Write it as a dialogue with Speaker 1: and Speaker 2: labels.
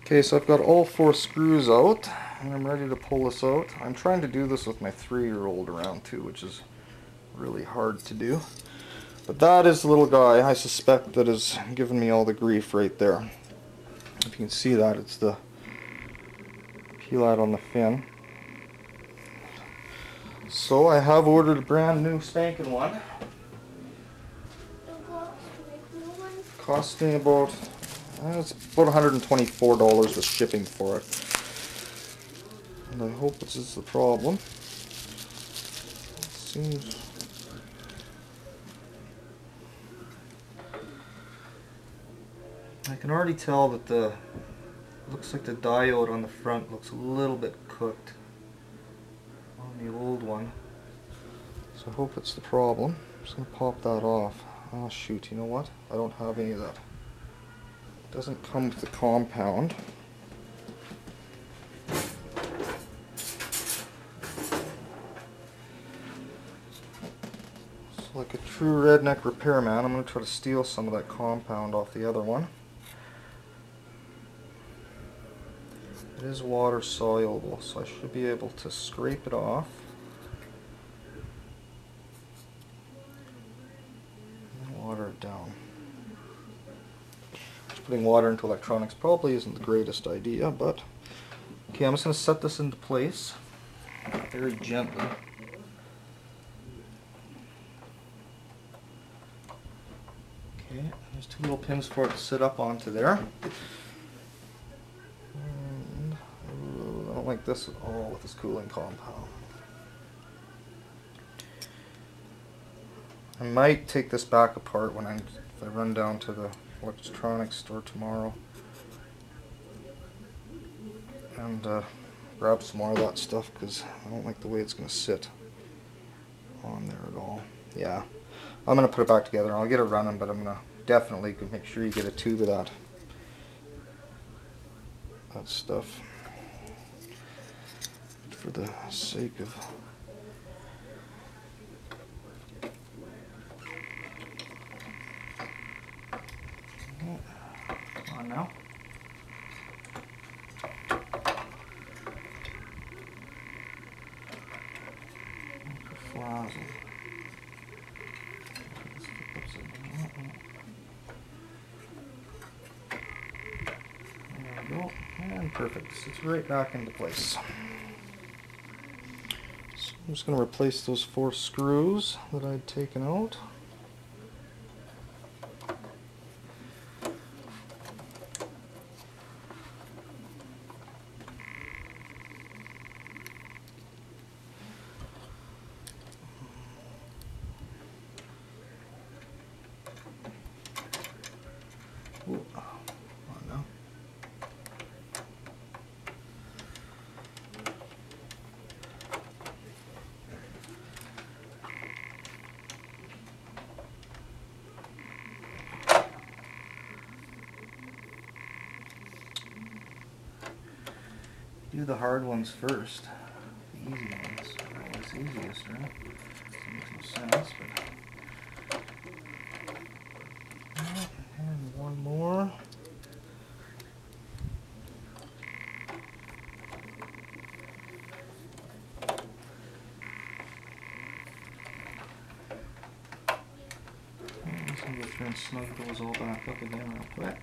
Speaker 1: Okay, so I've got all 4 screws out, and I'm ready to pull this out. I'm trying to do this with my 3-year-old around too, which is really hard to do. But that is the little guy I suspect that is giving me all the grief right there. If you can see that, it's the Phlat on the fin. So I have ordered a brand new spanking one. Cost me about, it's about $124 with shipping for it. And I hope this is the problem. Seems I can already tell that looks like the diode on the front looks a little bit cooked on the old one. So I hope it's the problem. I'm just going to pop that off. Oh shoot, you know what? I don't have any of that. It doesn't come with the compound. So like a true redneck repairman, I'm going to try to steal some of that compound off the other one. It is water soluble, so I should be able to scrape it off. And water it down. Just putting water into electronics probably isn't the greatest idea, but okay, I'm just going to set this into place very gently. Okay, there's 2 little pins for it to sit up onto there. And, I don't like this at all with this cooling compound. I might take this back apart if I run down to the electronics store tomorrow and grab some more of that stuff, because I don't like the way it's going to sit on there at all. Yeah, I'm going to put it back together. I'll get it running, but I'm going to definitely make sure you get a tube of that stuff for the sake of come on now. There we go, and perfect. It's right back into place. So I'm just going to replace those 4 screws that I'd taken out. Ooh, come on now. Do the hard ones first. The easy ones are always easiest, right? That makes no sense, but... And one more. I'm just going to try and snug those all back up again real quick.